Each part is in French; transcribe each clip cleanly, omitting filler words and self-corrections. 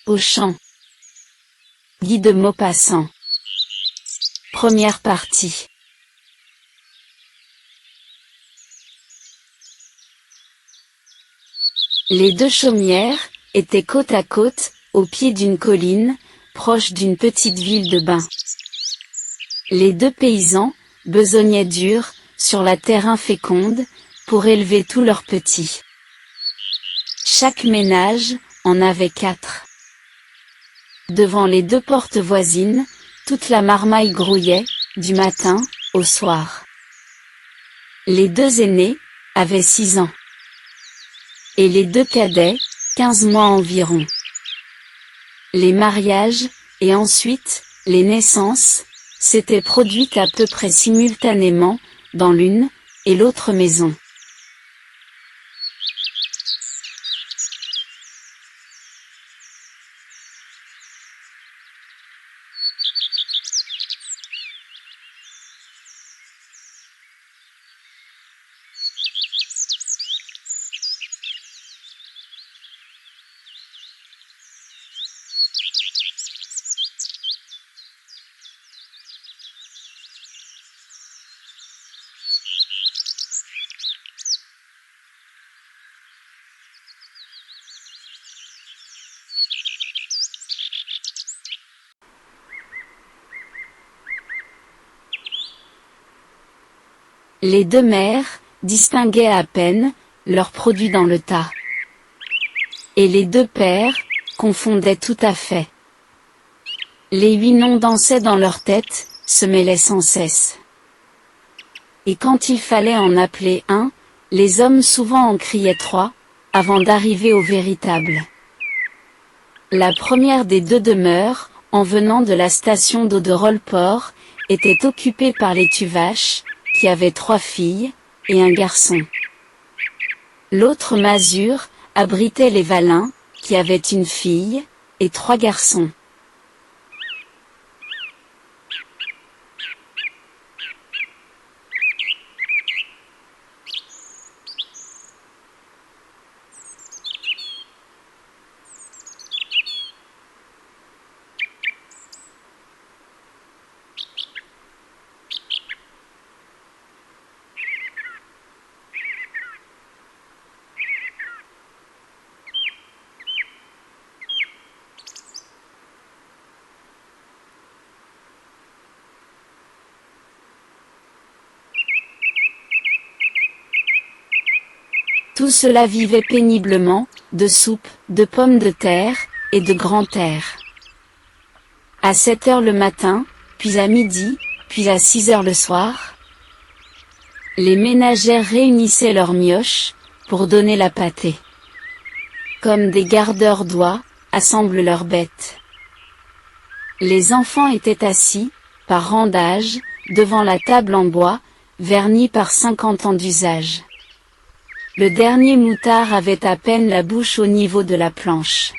Au champ. Guy de Maupassant. Première partie. Les deux chaumières étaient côte à côte, au pied d'une colline, proche d'une petite ville de Bains. Les deux paysans besognaient dur, sur la terre inféconde, pour élever tous leurs petits. Chaque ménage en avait 4. Devant les deux portes voisines, toute la marmaille grouillait, du matin au soir. Les deux aînés avaient 6 ans. Et les deux cadets, 15 mois environ. Les mariages, et ensuite, les naissances, s'étaient produites à peu près simultanément, dans l'une et l'autre maison. Les deux mères distinguaient à peine leurs produits dans le tas. Et les deux pères confondaient tout à fait. Les 8 noms dansaient dans leur tête, se mêlaient sans cesse. Et quand il fallait en appeler un, les hommes souvent en criaient 3, avant d'arriver au véritable. La première des deux demeures, en venant de la station d'eau de Rolleport, était occupée par les Tuvache, qui avaient 3 filles, et un garçon. L'autre masure abritait les Valin, qui avaient une fille, et 3 garçons. Tout cela vivait péniblement, de soupe, de pommes de terre, et de grand air. À 7 heures le matin, puis à midi, puis à 6 heures le soir, les ménagères réunissaient leurs mioches, pour donner la pâtée. Comme des gardeurs d'oies, assemblent leurs bêtes. Les enfants étaient assis, par rang d'âge, devant la table en bois, vernie par 50 ans d'usage. Le dernier moutard avait à peine la bouche au niveau de la planche.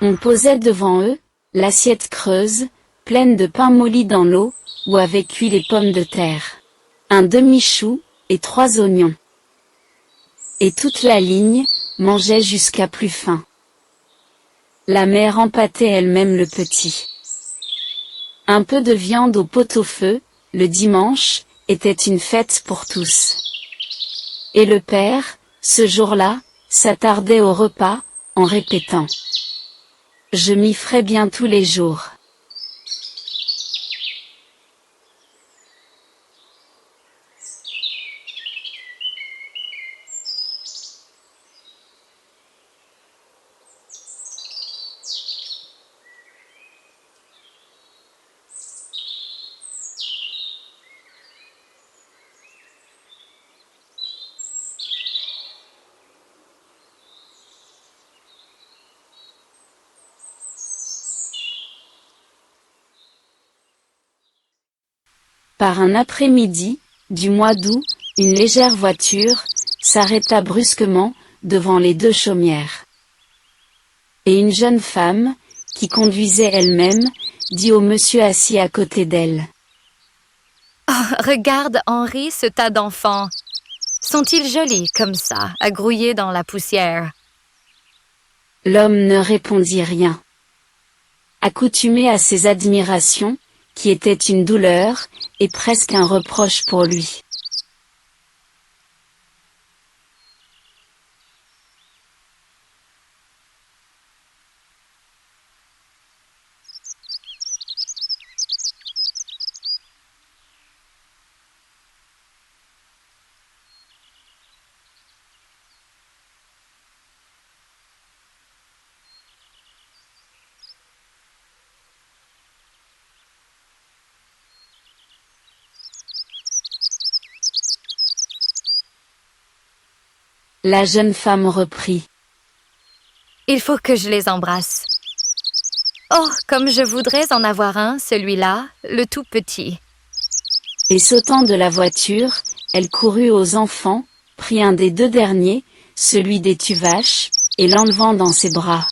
On posait devant eux, l'assiette creuse, pleine de pain molli dans l'eau, où avaient cuit les pommes de terre. Un demi-chou, et 3 oignons. Et toute la ligne, mangeait jusqu'à plus faim. La mère empâtait elle-même le petit. Un peu de viande au pot-au-feu, le dimanche, était une fête pour tous. Et le père, ce jour-là, s'attardait au repas, en répétant: je m'y ferai bien tous les jours. Par un après-midi, du mois d'août, une légère voiture s'arrêta brusquement devant les deux chaumières. Et une jeune femme, qui conduisait elle-même, dit au monsieur assis à côté d'elle. Oh, regarde, Henri, ce tas d'enfants. Sont-ils jolis comme ça, à grouiller dans la poussière? L'homme ne répondit rien. Accoutumé à ces admirations, qui étaient une douleur, et presque un reproche pour lui. La jeune femme reprit. Il faut que je les embrasse. Oh, comme je voudrais en avoir un, celui-là, le tout petit. Et sautant de la voiture, elle courut aux enfants, prit un des deux derniers, celui des tuvaches, et l'enlevant dans ses bras.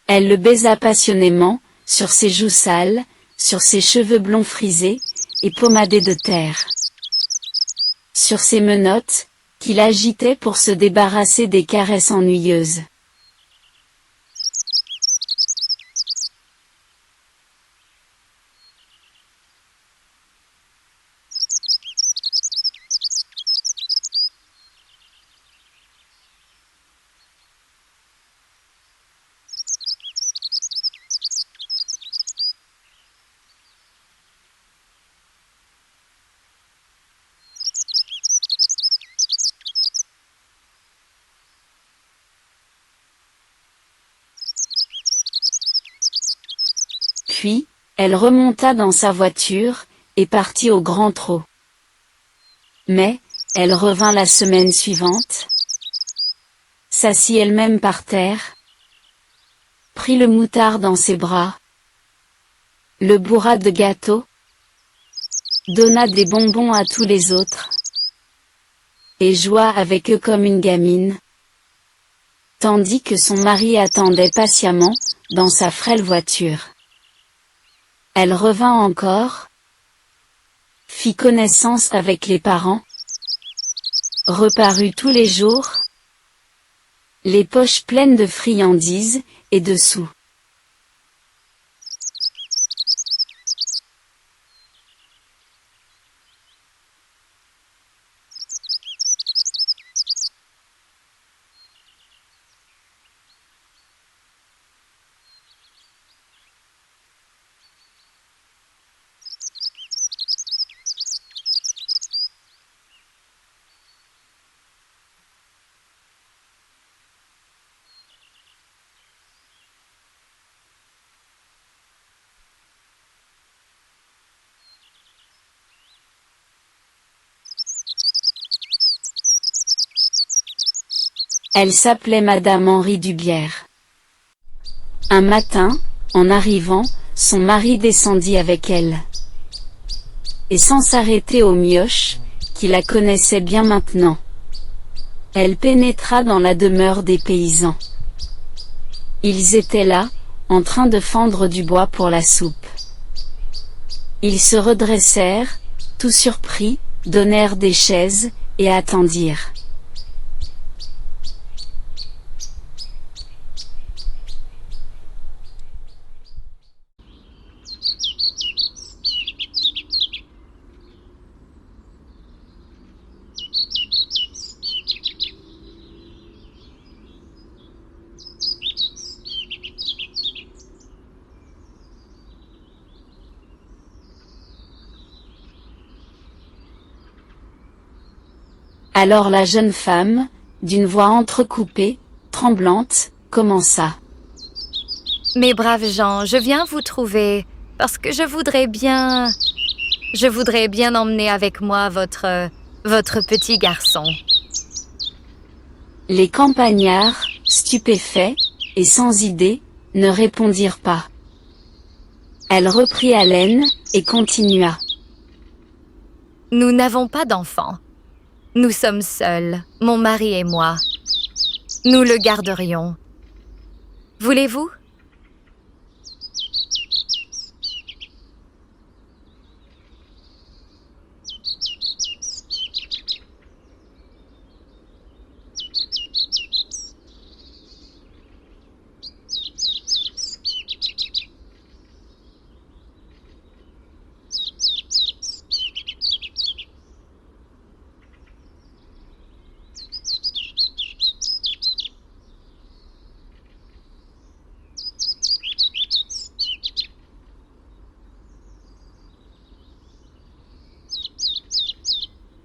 Elle le baisa passionnément, sur ses joues sales, sur ses cheveux blonds frisés, et pommadés de terre. Sur ses menottes, qu'il agitait pour se débarrasser des caresses ennuyeuses. Puis, elle remonta dans sa voiture, et partit au grand trot. Mais, elle revint la semaine suivante, s'assit elle-même par terre, prit le moutard dans ses bras, le bourra de gâteaux, donna des bonbons à tous les autres, et joua avec eux comme une gamine, tandis que son mari attendait patiemment, dans sa frêle voiture. Elle revint encore, fit connaissance avec les parents, reparut tous les jours, les poches pleines de friandises, et de sous. Elle s'appelait Madame Henri Dubière. Un matin, en arrivant, son mari descendit avec elle. Et sans s'arrêter aux mioches, qui la connaissaient bien maintenant, elle pénétra dans la demeure des paysans. Ils étaient là, en train de fendre du bois pour la soupe. Ils se redressèrent, tout surpris, donnèrent des chaises, et attendirent. Alors la jeune femme, d'une voix entrecoupée, tremblante, commença. Mes braves gens, je viens vous trouver, parce que je voudrais bien emmener avec moi votre petit garçon. Les campagnards, stupéfaits, et sans idée, ne répondirent pas. Elle reprit haleine, et continua. Nous n'avons pas d'enfant. Nous sommes seuls, mon mari et moi. Nous le garderions. Voulez-vous?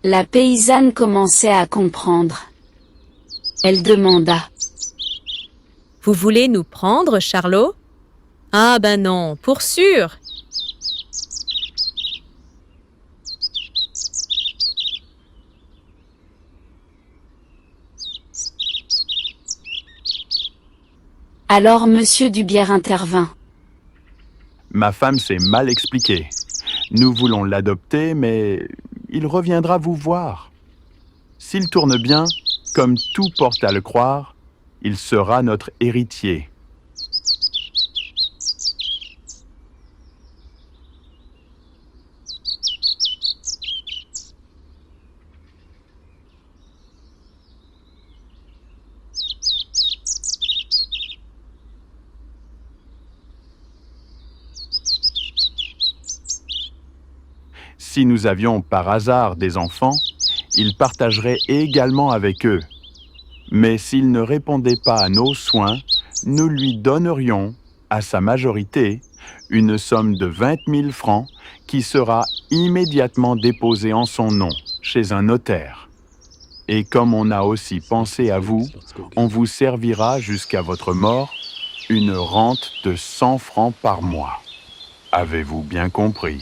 La paysanne commençait à comprendre. Elle demanda. Vous voulez nous prendre, Charlot? Ah ben non, pour sûr. Alors Monsieur Dubière intervint. Ma femme s'est mal expliquée. Nous voulons l'adopter, mais il reviendra vous voir. S'il tourne bien, comme tout porte à le croire, il sera notre héritier. Si nous avions par hasard des enfants, il partagerait également avec eux. Mais s'il ne répondait pas à nos soins, nous lui donnerions, à sa majorité, une somme de 20 000 francs qui sera immédiatement déposée en son nom chez un notaire. Et comme on a aussi pensé à vous, on vous servira jusqu'à votre mort une rente de 100 francs par mois. Avez-vous bien compris ?